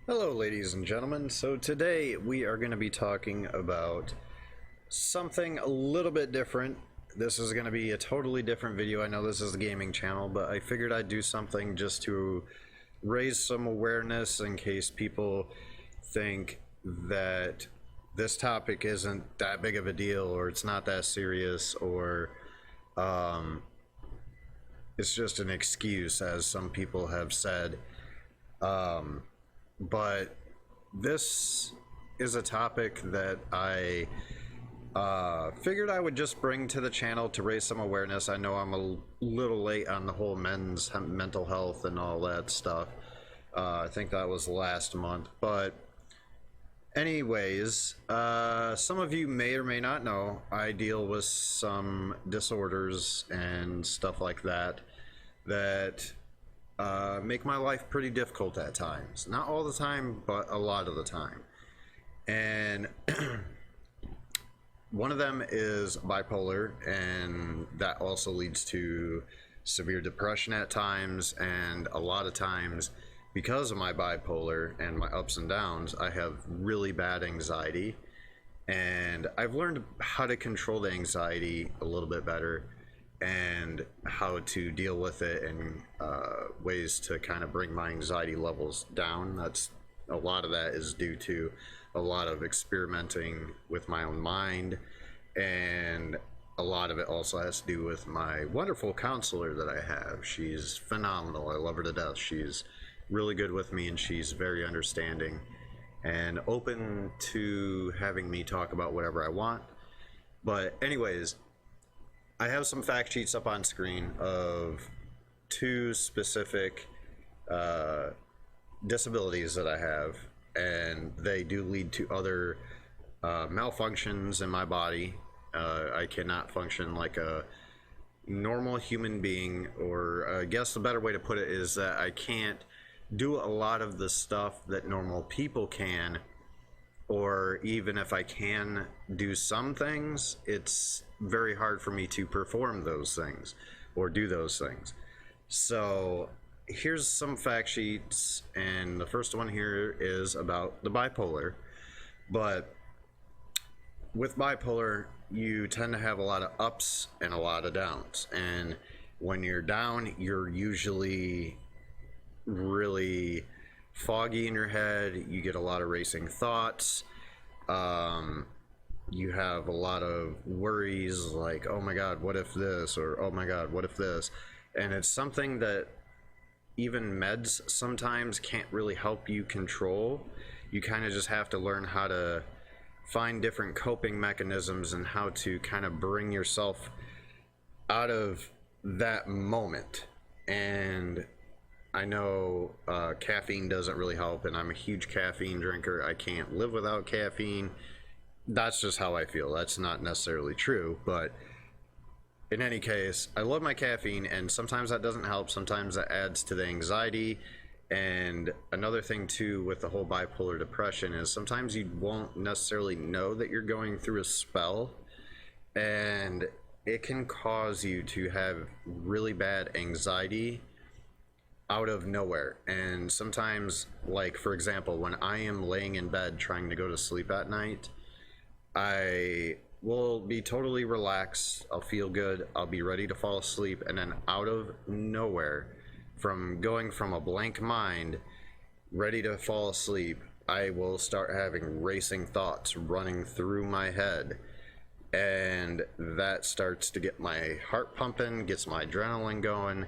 Hello, ladies and gentlemen. So today we are going to be talking about something a little bit different. This is going to be a totally different video. I know this is a gaming channel, but I figured I'd do something just to raise some awareness in case people think that this topic isn't that big of a deal, or it's not that serious, or it's just an excuse, as some people have said. But this is a topic that I figured I would just bring to the channel to raise some awareness. I know I'm a little late on the whole men's mental health and all that stuff. I think that was last month. But anyways, some of you may or may not know I deal with some disorders and stuff like that make my life pretty difficult at times. Not all the time, but a lot of the time. And one of them is bipolar, and that also leads to severe depression at times. And a lot of times, because of my bipolar and my ups and downs, I have really bad anxiety. And I've learned how to control the anxiety a little bit better, and how to deal with it, and ways to kind of bring my anxiety levels down. That's a lot of that is due to a lot of experimenting with my own mind, and a lot of it also has to do with my wonderful counselor that I have. She's phenomenal. I love her to death. She's really good with me, and she's very understanding and open to having me talk about whatever I want. But anyways, I have some fact sheets up on screen of two specific disabilities that I have, and they do lead to other malfunctions in my body. I cannot function like a normal human being, or I guess the better way to put it is that I can't do a lot of the stuff that normal people can, or even if I can do some things, it's very hard for me to perform those things or do those things. So here's some fact sheets, and the first one here is about the bipolar. But with bipolar, you tend to have a lot of ups and a lot of downs, and when you're down, you're usually really foggy in your head. You get a lot of racing thoughts. You have a lot of worries, like, oh my god, what if this, or oh my god, what if this? And it's something that even meds sometimes can't really help you control. You kind of just have to learn how to find different coping mechanisms and how to kind of bring yourself out of that moment. And I know caffeine doesn't really help, and I'm a huge caffeine drinker. I can't live without caffeine. That's just how I feel. That's not necessarily true, but in any case, I love my caffeine, and sometimes that doesn't help. Sometimes that adds to the anxiety. And another thing too with the whole bipolar depression is sometimes you won't necessarily know that you're going through a spell, and it can cause you to have really bad anxiety out of nowhere. And sometimes, like for example, when I am laying in bed trying to go to sleep at night, I will be totally relaxed, I'll feel good, I'll be ready to fall asleep, and then out of nowhere, from going from a blank mind ready to fall asleep, I will start having racing thoughts running through my head, and that starts to get my heart pumping, gets my adrenaline going,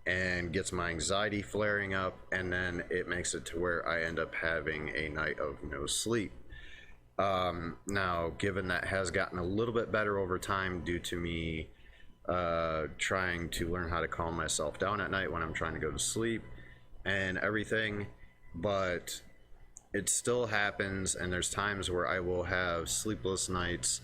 and gets my anxiety flaring up, and then it makes it to where I end up having a night of no sleep. Now, given that has gotten a little bit better over time due to me trying to learn how to calm myself down at night when I'm trying to go to sleep and everything, but it still happens, and there's times where I will have sleepless nights,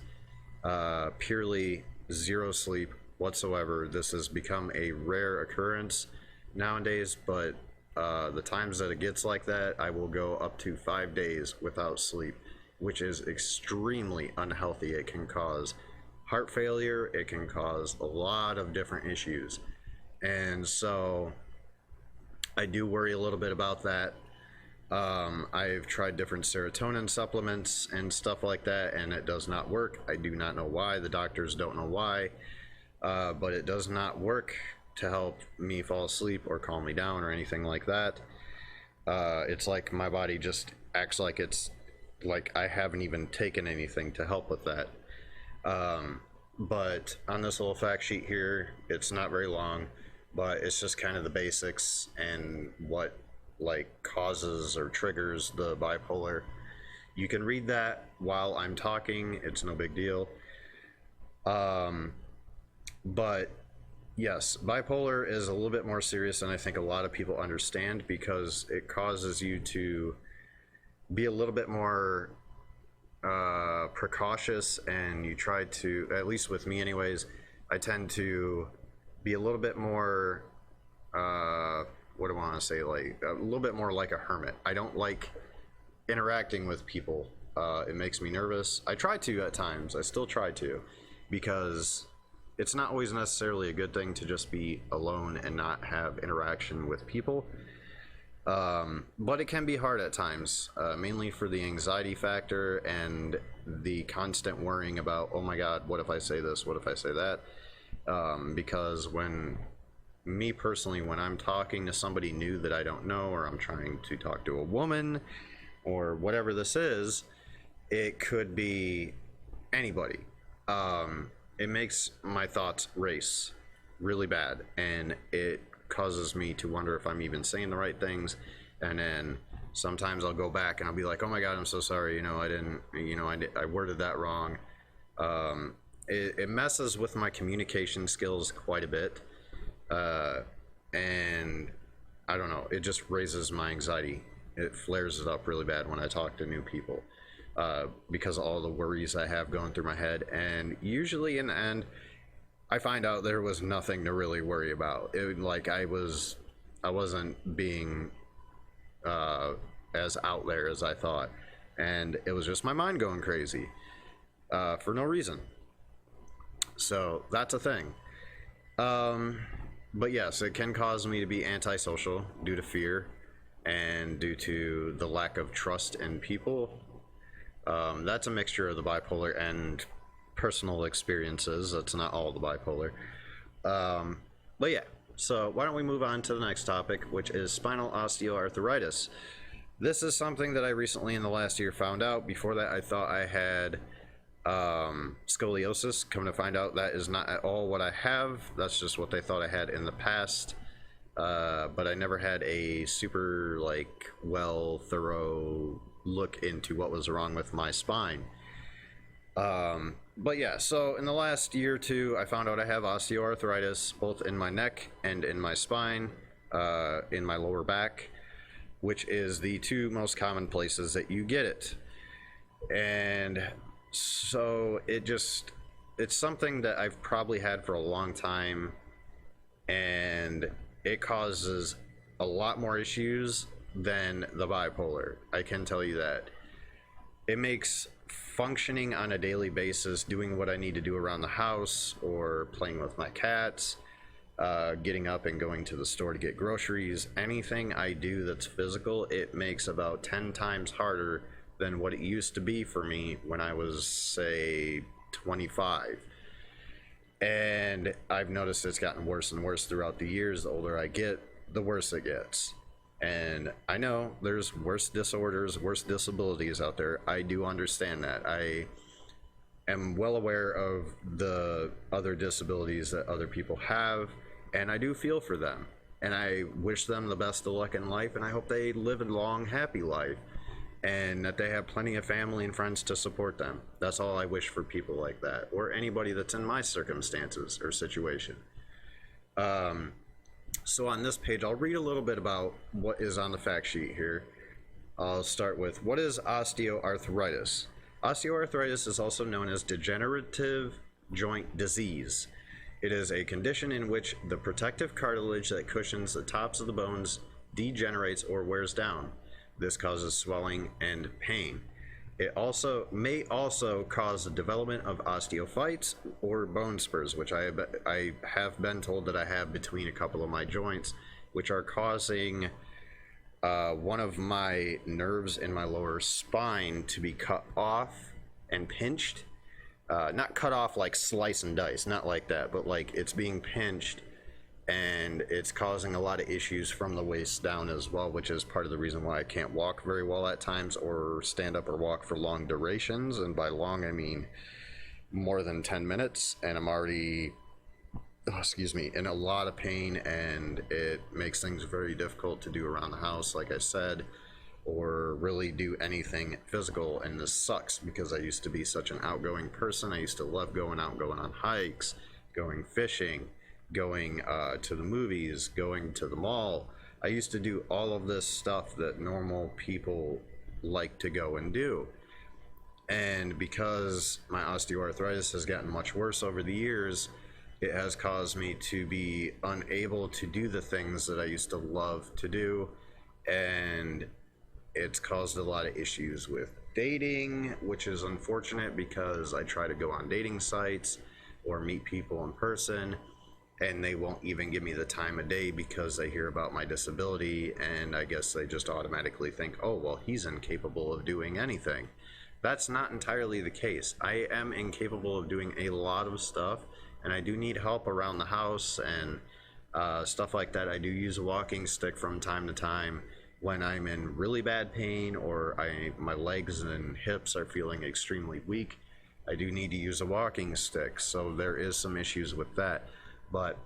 purely zero sleep whatsoever. This has become a rare occurrence nowadays, but the times that it gets like that, I will go up to 5 days without sleep, which is extremely unhealthy. It can cause heart failure, it can cause a lot of different issues, and so I do worry a little bit about that. I've tried different serotonin supplements and stuff like that, and it does not work. I do not know why. The doctors don't know why, but it does not work to help me fall asleep or calm me down or anything like that. It's like my body just acts like it's like I haven't even taken anything to help with that. But on this little fact sheet here, it's not very long, but it's just kind of the basics and what like causes or triggers the bipolar. You can read that while I'm talking, it's no big deal. But yes, bipolar is a little bit more serious than I think a lot of people understand, because it causes you to be a little bit more precautious, and you try to, at least with me anyways, I tend to be a little bit more what do I want to say, like a little bit more like a hermit. I don't like interacting with people. It makes me nervous. I try to at times. I still try to, because it's not always necessarily a good thing to just be alone and not have interaction with people. But it can be hard at times, mainly for the anxiety factor and the constant worrying about, oh my God, what if I say this? What if I say that? Because me personally, when I'm talking to somebody new that I don't know, or I'm trying to talk to a woman, or whatever this is, it could be anybody. It makes my thoughts race really bad, and it causes me to wonder if I'm even saying the right things. And then sometimes I'll go back and I'll be like, oh my God, I'm so sorry, I didn't, I worded that wrong. It messes with my communication skills quite a bit. And I don't know, it just raises my anxiety. It flares it up really bad when I talk to new people, because of all the worries I have going through my head. And usually in the end, I find out there was nothing to really worry about. Like I wasn't being as out there as I thought, and it was just my mind going crazy for no reason. So that's a thing. But yes, it can cause me to be antisocial due to fear and due to the lack of trust in people. That's a mixture of the bipolar and personal experiences. That's not all the bipolar. But yeah, so why don't we move on to the next topic, which is spinal osteoarthritis. This is something that I recently in the last year found out. Before that, I thought I had scoliosis. Come to find out, that is not at all what I have. That's just what they thought I had in the past. But I never had a super thorough look into what was wrong with my spine. But yeah, so in the last year or two, I found out I have osteoarthritis both in my neck and in my spine, in my lower back, which is the two most common places that you get it. And so it's something that I've probably had for a long time, and it causes a lot more issues than the bipolar. I can tell you that. It makes functioning on a daily basis, doing what I need to do around the house, or playing with my cats, getting up and going to the store to get groceries, anything I do that's physical, it makes about 10 times harder than what it used to be for me when I was, say, 25. And I've noticed it's gotten worse and worse throughout the years. The older I get, the worse it gets. And I know there's worse disorders, worse disabilities out there. I do understand that. I am well aware of the other disabilities that other people have, and I do feel for them. And I wish them the best of luck in life, and I hope they live a long, happy life, and that they have plenty of family and friends to support them. That's all I wish for people like that, or anybody that's in my circumstances or situation. So on this page, I'll read a little bit about what is on the fact sheet here. I'll start with, what is osteoarthritis? Osteoarthritis is also known as degenerative joint disease. It is a condition in which the protective cartilage that cushions the tops of the bones degenerates or wears down. This causes swelling and pain. It may also cause the development of osteophytes or bone spurs, which I have been told that I have between a couple of my joints, which are causing one of my nerves in my lower spine to be cut off and pinched. Not cut off like slice and dice, not like that, but like it's being pinched, and it's causing a lot of issues from the waist down as well, which is part of the reason why I can't walk very well at times or stand up or walk for long durations. And by long, I mean more than 10 minutes, and I'm already, excuse me, in a lot of pain, and it makes things very difficult to do around the house, like I said, or really do anything physical. And this sucks because I used to be such an outgoing person. I used to love going out, going on hikes, going fishing, going to the movies, going to the mall. I used to do all of this stuff that normal people like to go and do. And because my osteoarthritis has gotten much worse over the years, it has caused me to be unable to do the things that I used to love to do. And it's caused a lot of issues with dating, which is unfortunate because I try to go on dating sites or meet people in person, and they won't even give me the time of day because they hear about my disability, and I guess they just automatically think, oh, well, he's incapable of doing anything. That's not entirely the case. I am incapable of doing a lot of stuff, and I do need help around the house and stuff like that. I do use a walking stick from time to time when I'm in really bad pain or my legs and hips are feeling extremely weak. I do need to use a walking stick, so there is some issues with that. But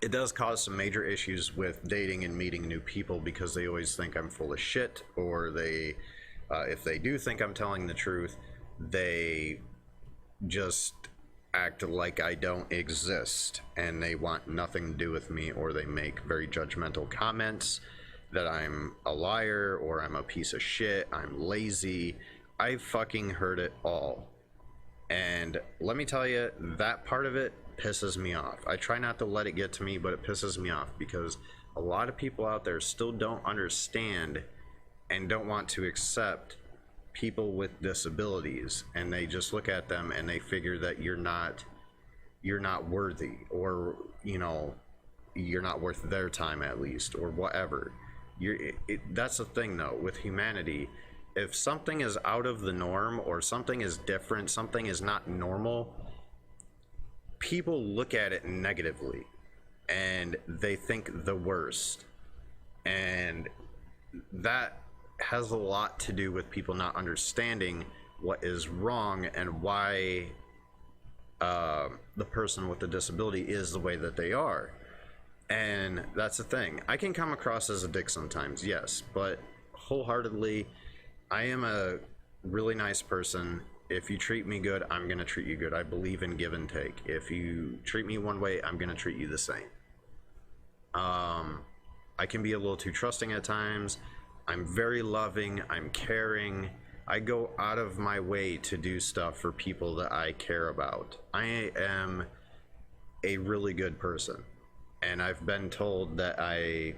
it does cause some major issues with dating and meeting new people because they always think I'm full of shit, or they, if they do think I'm telling the truth, they just act like I don't exist and they want nothing to do with me, or they make very judgmental comments that I'm a liar or I'm a piece of shit, I'm lazy. I fucking heard it all. And let me tell you, that part of it pisses me off. I try not to let it get to me, but it pisses me off because a lot of people out there still don't understand and don't want to accept people with disabilities, and they just look at them and they figure that you're not worthy, or you know, you're not worth their time at least, or whatever. That's the thing though with humanity. If something is out of the norm or something is different, something is not normal, people look at it negatively and they think the worst. And that has a lot to do with people not understanding what is wrong and why the person with the disability is the way that they are. And that's the thing. I can come across as a dick sometimes, yes, but wholeheartedly, I am a really nice person. If you treat me good, I'm going to treat you good. I believe in give and take. If you treat me one way, I'm going to treat you the same. I can be a little too trusting at times. I'm very loving. I'm caring. I go out of my way to do stuff for people that I care about. I am a really good person. And I've been told that I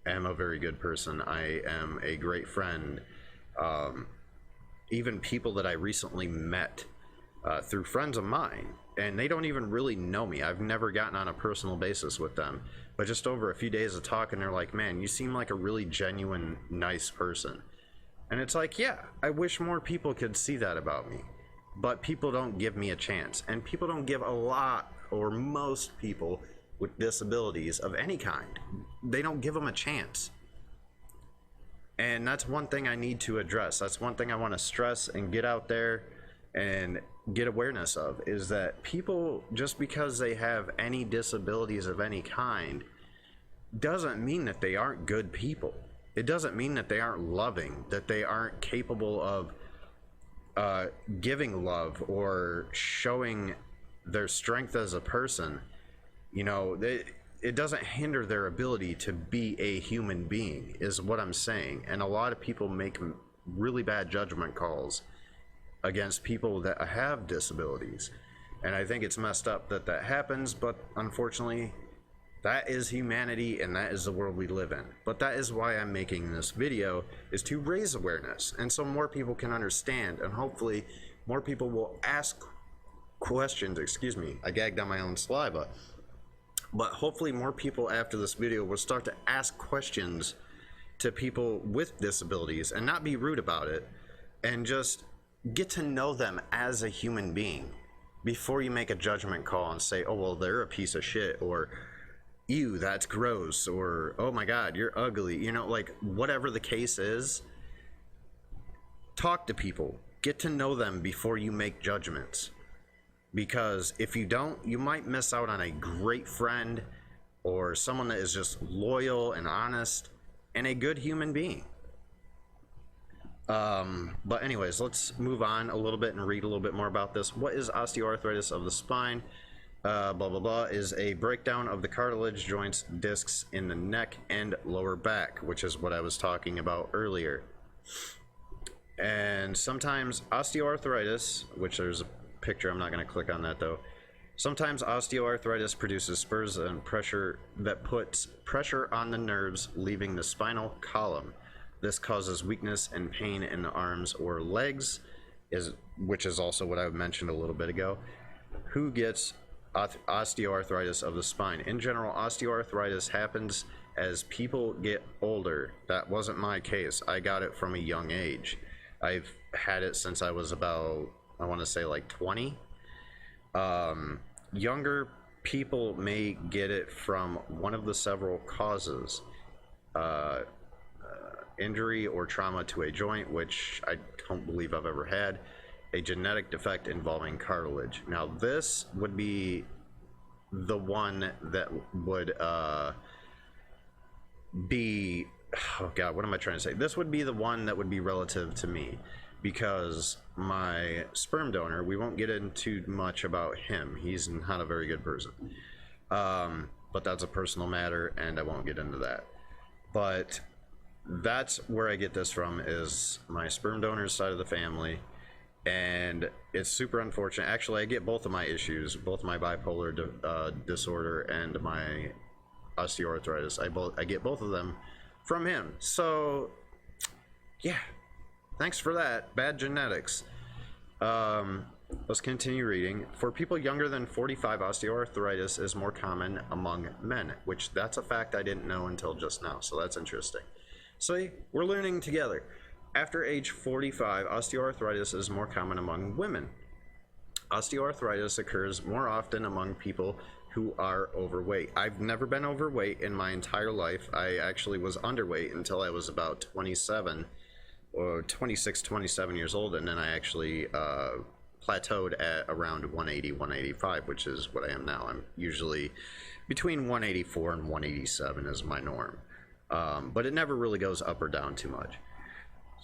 am a very good person. I am a great friend. Even people that I recently met through friends of mine, and they don't even really know me. I've never gotten on a personal basis with them, but just over a few days of talking, they're like, man, you seem like a really genuine, nice person. And it's like, yeah, I wish more people could see that about me, but people don't give me a chance, and people don't give a lot, or most people with disabilities of any kind, they don't give them a chance. And that's one thing I need to address. That's one thing I want to stress and get out there and get awareness of, is that people, just because they have any disabilities of any kind, doesn't mean that they aren't good people. It doesn't mean that they aren't loving, that they aren't capable of giving love or showing their strength as a person. You know, it doesn't hinder their ability to be a human being, is what I'm saying. And a lot of people make really bad judgment calls against people that have disabilities. And I think it's messed up that that happens, but unfortunately, that is humanity and that is the world we live in. But that is why I'm making this video, is to raise awareness, and so more people can understand, and hopefully more people will ask questions. Excuse me, I gagged on my own saliva. But hopefully more people after this video will start to ask questions to people with disabilities and not be rude about it, and just get to know them as a human being before you make a judgment call and say, oh, well, they're a piece of shit, or ew, that's gross, or oh my God, you're ugly. You know, like whatever the case is, talk to people, get to know them before you make judgments. Because if you don't, you might miss out on a great friend or someone that is just loyal and honest and a good human being. But anyways, let's move on a little bit and read a little bit more about this. What is osteoarthritis of the spine? Blah, blah, blah, is a breakdown of the cartilage, joints, discs in the neck and lower back, which is what I was talking about earlier. And sometimes osteoarthritis, which there's a picture, I'm not going to click on that though. Sometimes osteoarthritis produces spurs and pressure that puts pressure on the nerves, leaving the spinal column. This causes weakness and pain in the arms or legs, which is also what I mentioned a little bit ago. Who gets osteoarthritis of the spine? In general, osteoarthritis happens as people get older. That wasn't my case. I got it from a young age. I've had it since I was about, I want to say like 20. Younger people may get it from one of the several causes. Injury or trauma to a joint, which I don't believe I've ever had. A genetic defect involving cartilage. Now this would be the one that would be, oh God, what am I trying to say? This would be the one that would be relative to me, because my sperm donor, we won't get into much about him. He's not a very good person. But that's a personal matter and I won't get into that. But that's where I get this from, is my sperm donor's side of the family. And it's super unfortunate. Actually, I get both of my issues, both my bipolar disorder and my osteoarthritis. I get both of them from him. So yeah, thanks for that. Bad genetics. Let's continue reading. For people younger than 45, osteoarthritis is more common among men, which that's a fact I didn't know until just now. So that's interesting. So we're learning together. After age 45, osteoarthritis is more common among women. Osteoarthritis occurs more often among people who are overweight. I've never been overweight in my entire life. I actually was underweight until I was about 27 or 26, 27 years old, and then I actually plateaued at around 180, 185, which is what I am now. I'm usually between 184 and 187 is my norm. But it never really goes up or down too much.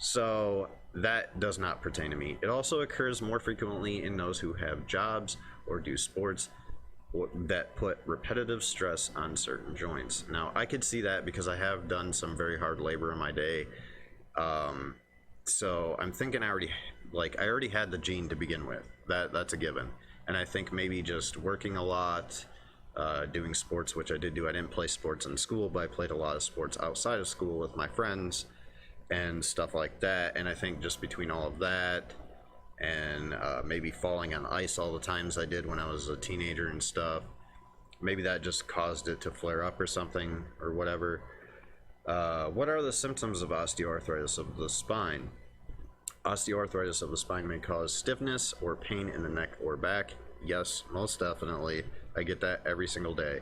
So that does not pertain to me. It also occurs more frequently in those who have jobs or do sports that put repetitive stress on certain joints. Now, I could see that because I have done some very hard labor in my day. So I'm thinking I already had the gene to begin with. That's a given. And I think maybe just working a lot, doing sports, which I did do. I didn't play sports in school, but I played a lot of sports outside of school with my friends and stuff like that. And I think just between all of that and maybe falling on ice all the times I did when I was a teenager and stuff, maybe that just caused it to flare up or something or whatever. What are the symptoms of osteoarthritis of the spine? Osteoarthritis of the spine may cause stiffness or pain in the neck or back. Yes, most definitely. I get that every single day.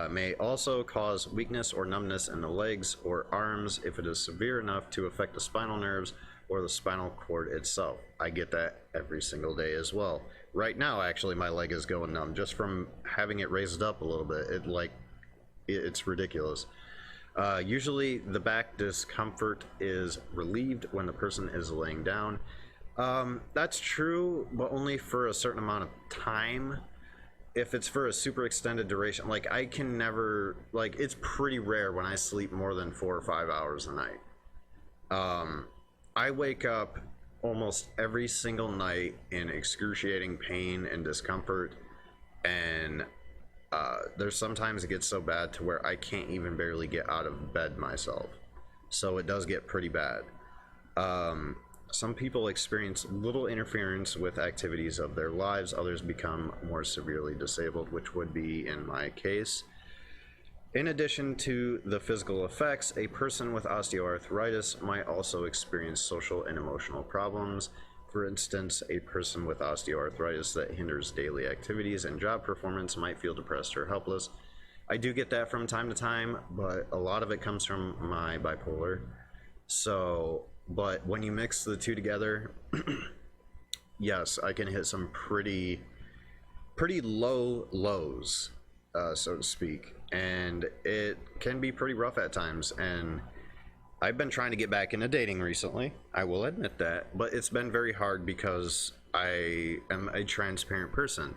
May also cause weakness or numbness in the legs or arms if it is severe enough to affect the spinal nerves or the spinal cord itself. I get that every single day as well. Right now, actually, my leg is going numb just from having it raised up a little bit. It's ridiculous. Usually, the back discomfort is relieved when the person is laying down. That's true, but only for a certain amount of time. If it's for a super extended duration, like I can never, like it's pretty rare when I sleep more than 4 or 5 hours a night. I wake up almost every single night in excruciating pain and discomfort, and there's sometimes it gets so bad to where I can't even barely get out of bed myself. So it does get pretty bad. Some people experience little interference with activities of their lives. Others become more severely disabled, which would be in my case. In addition to the physical effects, a person with osteoarthritis might also experience social and emotional problems. For instance, a person with osteoarthritis that hinders daily activities and job performance might feel depressed or helpless. I do get that from time to time, but a lot of it comes from my bipolar. So, but when you mix the two together, yes, I can hit some pretty low lows, so to speak, and it can be pretty rough at times. And I've been trying to get back into dating recently, I will admit that, but it's been very hard because I am a transparent person.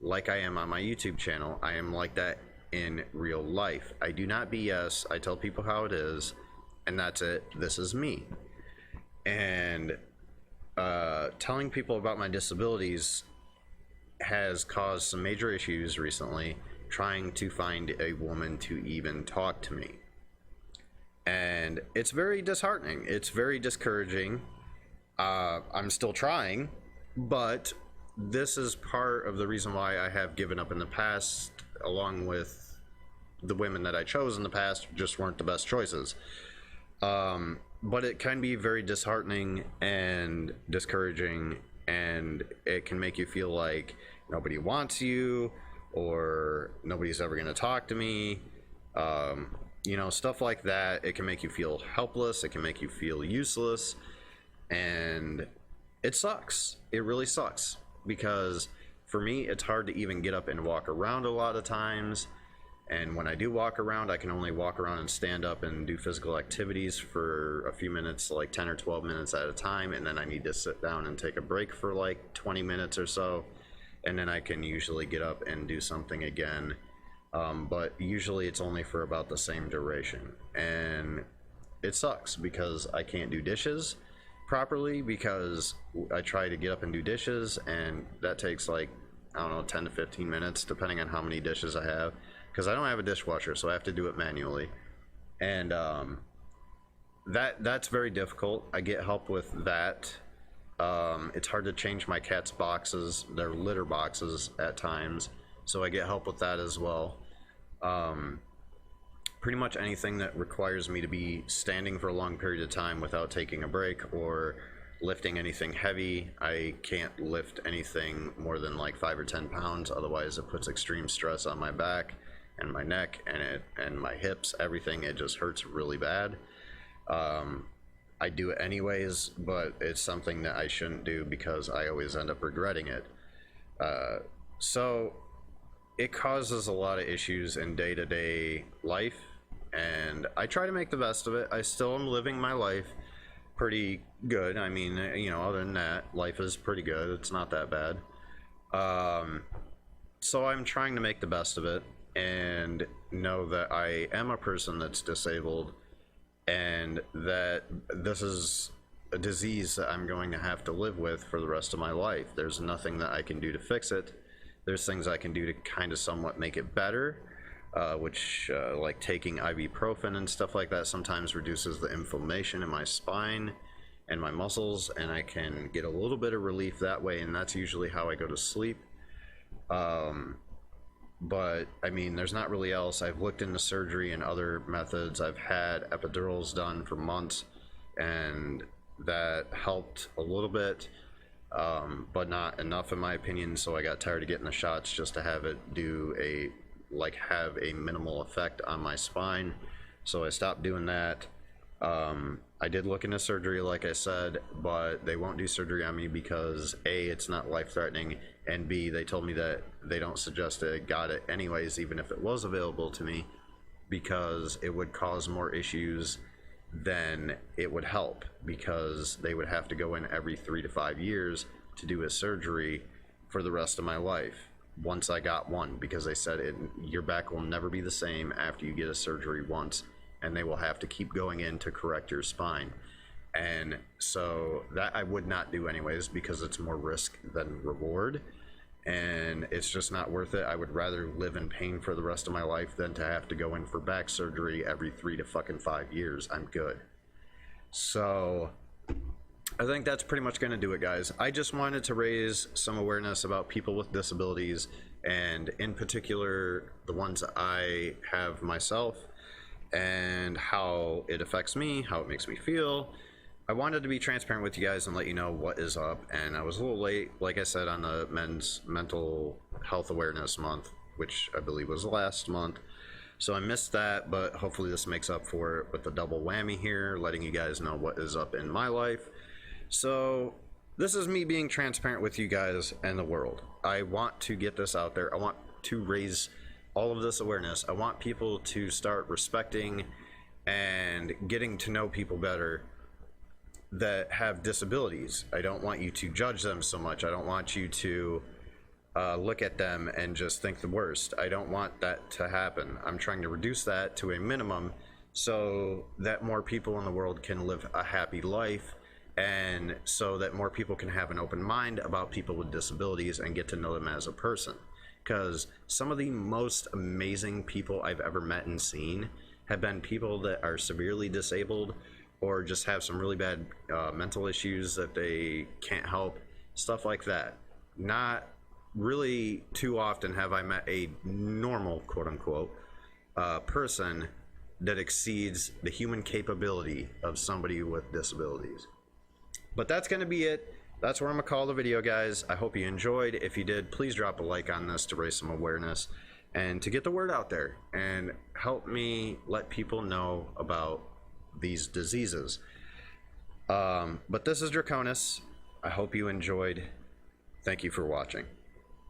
Like I am on my YouTube channel, I am like that in real life. I do not BS, I tell people how it is, and that's it. This is me. And telling people about my disabilities has caused some major issues recently, trying to find a woman to even talk to me. And it's very disheartening. It's very discouraging. I'm still trying, but this is part of the reason why I have given up in the past, along with the women that I chose in the past just weren't the best choices. But it can be very disheartening and discouraging, and it can make you feel like nobody wants you or nobody's ever going to talk to me. You know, stuff like that. It can make you feel helpless. It can make you feel useless. And it sucks. It really sucks. Because for me, it's hard to even get up and walk around a lot of times. And when I do walk around, I can only walk around and stand up and do physical activities for a few minutes, like 10 or 12 minutes at a time. And then I need to sit down and take a break for like 20 minutes or so. And then I can usually get up and do something again. But usually it's only for about the same duration. And it sucks because I can't do dishes properly, because I try to get up and do dishes and that takes like, I don't know, 10 to 15 minutes depending on how many dishes I have, because I don't have a dishwasher, so I have to do it manually. And that's very difficult. I get help with that. It's hard to change my cat's boxes, their litter boxes at times, so I get help with that as well. Pretty much anything that requires me to be standing for a long period of time without taking a break or lifting anything heavy. I can't lift anything more than like 5 or 10 pounds, otherwise it puts extreme stress on my back and my neck and my hips, everything. It just hurts really bad. I do it anyways, but it's something that I shouldn't do because I always end up regretting it. So it causes a lot of issues in day-to-day life, and I try to make the best of it. I still am living my life pretty good. I mean, you know, other than that, life is pretty good. It's not that bad. So I'm trying to make the best of it and know that I am a person that's disabled and that this is a disease that I'm going to have to live with for the rest of my life. There's nothing that I can do to fix it. There's things I can do to kind of somewhat make it better, which like taking ibuprofen and stuff like that sometimes reduces the inflammation in my spine and my muscles, and I can get a little bit of relief that way, and that's usually how I go to sleep. But I mean, there's not really else. I've looked into surgery and other methods. I've had epidurals done for months, and that helped a little bit, but not enough in my opinion. So I got tired of getting the shots just to have it do have a minimal effect on my spine. So I stopped doing that. I did look into surgery, like I said, but they won't do surgery on me because A, it's not life-threatening, and B, they told me that they don't suggest I got it anyways, even if it was available to me, because it would cause more issues than it would help, because they would have to go in every 3 to 5 years to do a surgery for the rest of my life once I got one, because they said your back will never be the same after you get a surgery once, and they will have to keep going in to correct your spine. And so that I would not do anyways, because it's more risk than reward, and it's just not worth it. I would rather live in pain for the rest of my life than to have to go in for back surgery every 3 to 5 years. I'm good. So I think that's pretty much going to do it, guys. I just wanted to raise some awareness about people with disabilities and in particular the ones I have myself and how it affects me, how it makes me feel. I wanted to be transparent with you guys and let you know what is up, and I was a little late, like I said, on the Men's Mental Health Awareness Month, which I believe was last month. So I missed that, but hopefully this makes up for it with the double whammy here, letting you guys know what is up in my life. So this is me being transparent with you guys and the world. I want to get this out there. I want to raise all of this awareness. I want people to start respecting and getting to know people better that have disabilities. I don't want you to judge them so much. I don't want you to look at them and just think the worst. I don't want that to happen. I'm trying to reduce that to a minimum so that more people in the world can live a happy life, and so that more people can have an open mind about people with disabilities and get to know them as a person. Because some of the most amazing people I've ever met and seen have been people that are severely disabled or just have some really bad mental issues that they can't help, stuff like that. Not really too often have I met a normal, quote unquote, person that exceeds the human capability of somebody with disabilities. But that's going to be it. That's where I'm going to call the video, guys. I hope you enjoyed. If you did, please drop a like on this to raise some awareness and to get the word out there and help me let people know about these diseases. But this is Draconis. I hope you enjoyed. Thank you for watching.